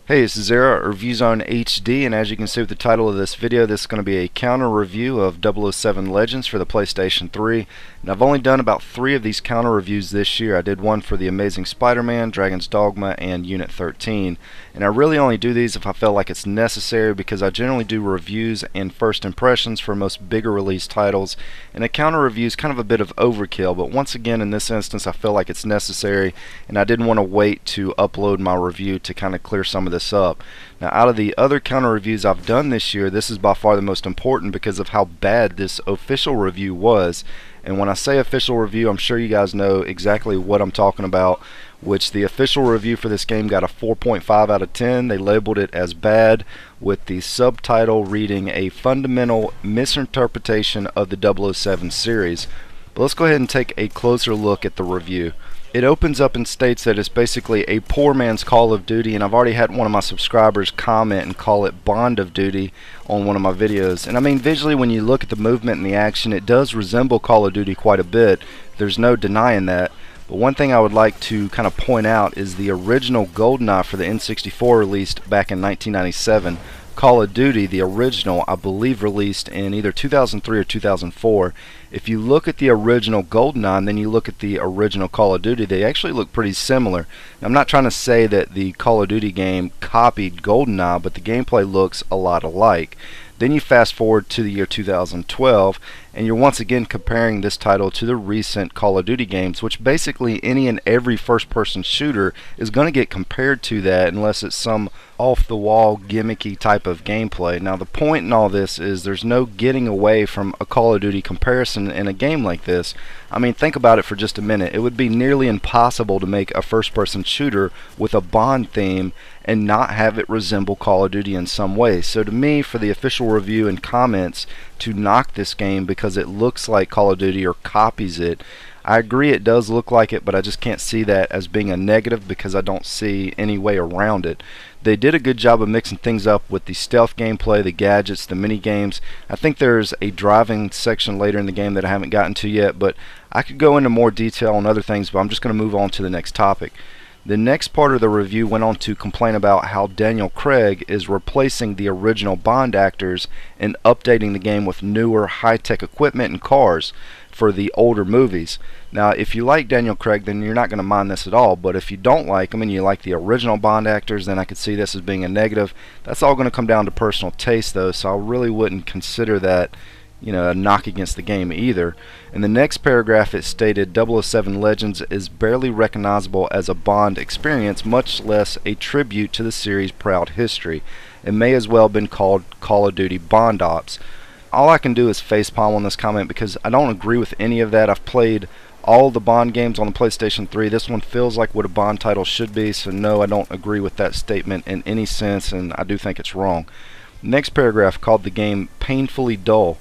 Hey, this is Zara, ReviewZoneHD, and as you can see with the title of this video, this is going to be a counter review of 007 Legends for the PlayStation 3. And I've only done about 3 of these counter reviews this year. I did one for The Amazing Spider-Man, Dragon's Dogma, and Unit 13. And I really only do these if I feel like it's necessary, because I generally do reviews and first impressions for most bigger release titles. And a counter review is kind of a bit of overkill, but once again in this instance I feel like it's necessary, and I didn't want to wait to upload my review to kind of clear some of this up. Now, out of the other counter reviews I've done this year, this is by far the most important because of how bad this official review was. And when I say official review, I'm sure you guys know exactly what I'm talking about, which the official review for this game got a 4.5 out of 10. They labeled it as bad, with the subtitle reading a fundamental misinterpretation of the 007 series. But let's go ahead and take a closer look at the review. It opens up and states that it's basically a poor man's Call of Duty, and I've already had one of my subscribers comment and call it Bond of Duty on one of my videos. And I mean, visually when you look at the movement and the action, it does resemble Call of Duty quite a bit. There's no denying that. But one thing I would like to kind of point out is the original GoldenEye for the N64 released back in 1997. Call of Duty, the original, I believe released in either 2003 or 2004. If you look at the original GoldenEye and then you look at the original Call of Duty, they actually look pretty similar. Now, I'm not trying to say that the Call of Duty game copied GoldenEye, but the gameplay looks a lot alike. Then you fast forward to the year 2012, and you're once again comparing this title to the recent Call of Duty games, which basically any and every first-person shooter is going to get compared to that unless it's some off-the-wall gimmicky type of gameplay. Now, the point in all this is there's no getting away from a Call of Duty comparison in a game like this. I mean, think about it for just a minute. It would be nearly impossible to make a first-person shooter with a Bond theme and not have it resemble Call of Duty in some way. So to me, for the official review and comments to knock this game because it looks like Call of Duty or copies it, I agree it does look like it, but I just can't see that as being a negative because I don't see any way around it. They did a good job of mixing things up with the stealth gameplay, the gadgets, the mini games. I think there's a driving section later in the game that I haven't gotten to yet, but I could go into more detail on other things, but I'm just going to move on to the next topic. The next part of the review went on to complain about how Daniel Craig is replacing the original Bond actors and updating the game with newer high-tech equipment and cars for the older movies. Now, if you like Daniel Craig, then you're not going to mind this at all, but if you don't like him and you like the original Bond actors, then I could see this as being a negative. That's all going to come down to personal taste, though, so I really wouldn't consider that, you know, a knock against the game either. In the next paragraph it stated 007 Legends is barely recognizable as a Bond experience, much less a tribute to the series' proud history. It may as well have been called Call of Duty Bond Ops. All I can do is facepalm on this comment because I don't agree with any of that. I've played all the Bond games on the PlayStation 3. This one feels like what a Bond title should be, so no, I don't agree with that statement in any sense, and I do think it's wrong. Next paragraph called the game painfully dull.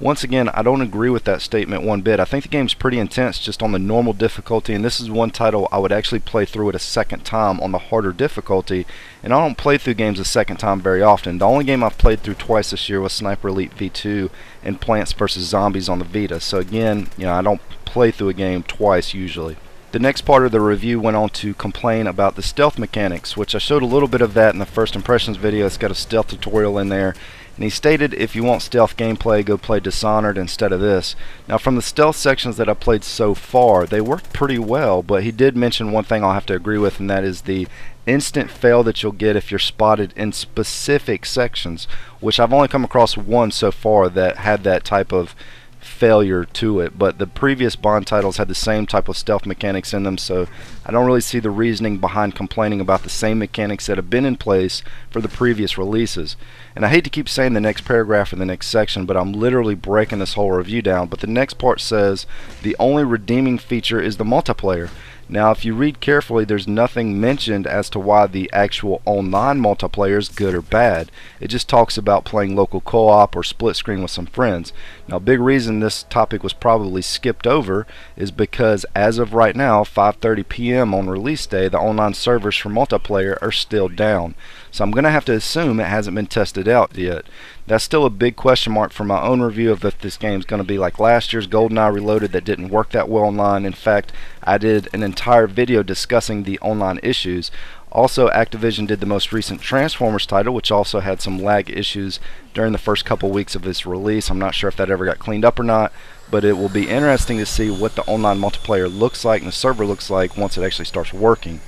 Once again, I don't agree with that statement one bit. I think the game's pretty intense just on the normal difficulty, and this is one title I would actually play through it a second time on the harder difficulty, and I don't play through games a second time very often. The only game I've played through twice this year was Sniper Elite V2 and Plants vs. Zombies on the Vita, so again, you know, I don't play through a game twice usually. The next part of the review went on to complain about the stealth mechanics, which I showed a little bit of that in the first impressions video. It's got a stealth tutorial in there. And he stated, if you want stealth gameplay, go play Dishonored instead of this. Now, from the stealth sections that I played so far, they worked pretty well, but he did mention one thing I'll have to agree with, and that is the instant fail that you'll get if you're spotted in specific sections, which I've only come across one so far that had that type of failure to it, but the previous Bond titles had the same type of stealth mechanics in them, so I don't really see the reasoning behind complaining about the same mechanics that have been in place for the previous releases. And I hate to keep saying the next paragraph or the next section, but I'm literally breaking this whole review down, but the next part says the only redeeming feature is the multiplayer. Now, if you read carefully, there's nothing mentioned as to why the actual online multiplayer is good or bad. It just talks about playing local co-op or split screen with some friends. Now, a big reason this topic was probably skipped over is because as of right now, 5:30 p.m. on release day, the online servers for multiplayer are still down. So I'm going to have to assume it hasn't been tested out yet. That's still a big question mark for my own review of if this game's going to be like last year's GoldenEye Reloaded that didn't work that well online. In fact, I did an entire video discussing the online issues. Also, Activision did the most recent Transformers title, which also had some lag issues during the first couple weeks of its release. I'm not sure if that ever got cleaned up or not, but it will be interesting to see what the online multiplayer looks like and the server looks like once it actually starts working.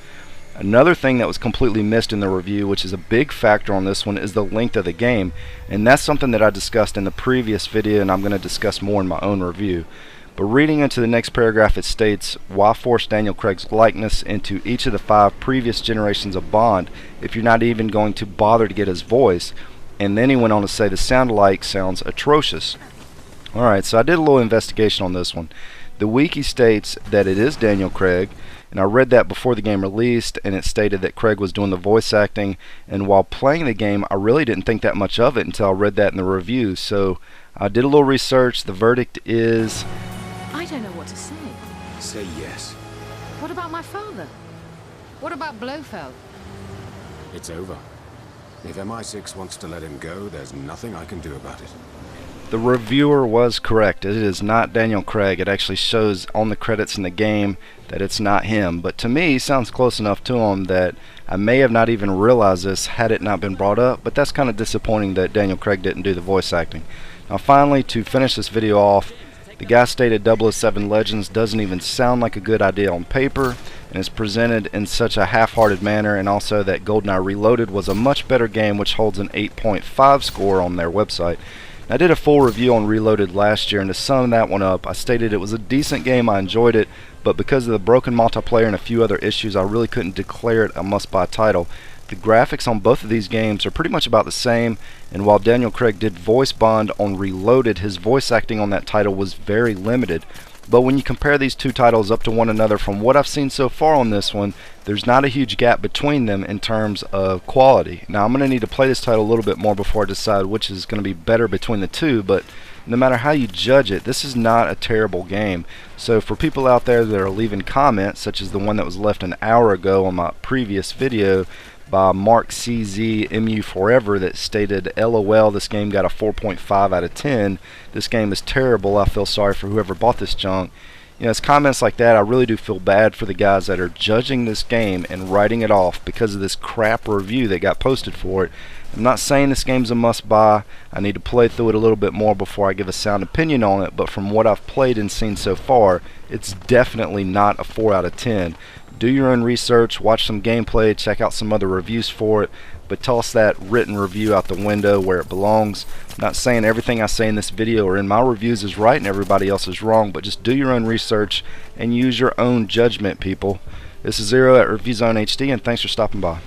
Another thing that was completely missed in the review, which is a big factor on this one, is the length of the game, and that's something that I discussed in the previous video and I'm going to discuss more in my own review. But reading into the next paragraph, it states, why force Daniel Craig's likeness into each of the 5 previous generations of Bond if you're not even going to bother to get his voice? And then he went on to say the sound alike sounds atrocious. Alright, so I did a little investigation on this one. The wiki states that it is Daniel Craig, and I read that before the game released, and it stated that Craig was doing the voice acting, and while playing the game I really didn't think that much of it until I read that in the review. So I did a little research. The verdict is... I don't know what to say. Say yes. What about my father? What about Blofeld? It's over. If MI6 wants to let him go, there's nothing I can do about it. The reviewer was correct. It is not Daniel Craig. It actually shows on the credits in the game that it's not him. But to me, he sounds close enough to him that I may have not even realized this had it not been brought up. But that's kind of disappointing that Daniel Craig didn't do the voice acting. Now finally, to finish this video off, the guy stated 007 Legends doesn't even sound like a good idea on paper and is presented in such a half-hearted manner, and also that GoldenEye Reloaded was a much better game, which holds an 8.5 score on their website. I did a full review on Reloaded last year, and to sum that one up, I stated it was a decent game, I enjoyed it, but because of the broken multiplayer and a few other issues, I really couldn't declare it a must-buy title. The graphics on both of these games are pretty much about the same, and while Daniel Craig did voice Bond on Reloaded, his voice acting on that title was very limited. But when you compare these two titles up to one another, from what I've seen so far on this one, there's not a huge gap between them in terms of quality. Now I'm going to need to play this title a little bit more before I decide which is going to be better between the two, but no matter how you judge it, this is not a terrible game. So for people out there that are leaving comments, such as the one that was left an hour ago on my previous video by Mark CZMU Forever that stated, LOL, this game got a 4.5 out of 10. This game is terrible. I feel sorry for whoever bought this junk. You know, it's comments like that. I really do feel bad for the guys that are judging this game and writing it off because of this crap review that got posted for it. I'm not saying this game's a must-buy. I need to play through it a little bit more before I give a sound opinion on it, but from what I've played and seen so far, it's definitely not a 4 out of 10. Do your own research, watch some gameplay, check out some other reviews for it, but toss that written review out the window where it belongs. I'm not saying everything I say in this video or in my reviews is right and everybody else is wrong, but just do your own research and use your own judgment, people. This is Zero at ReviewZoneHD, and thanks for stopping by.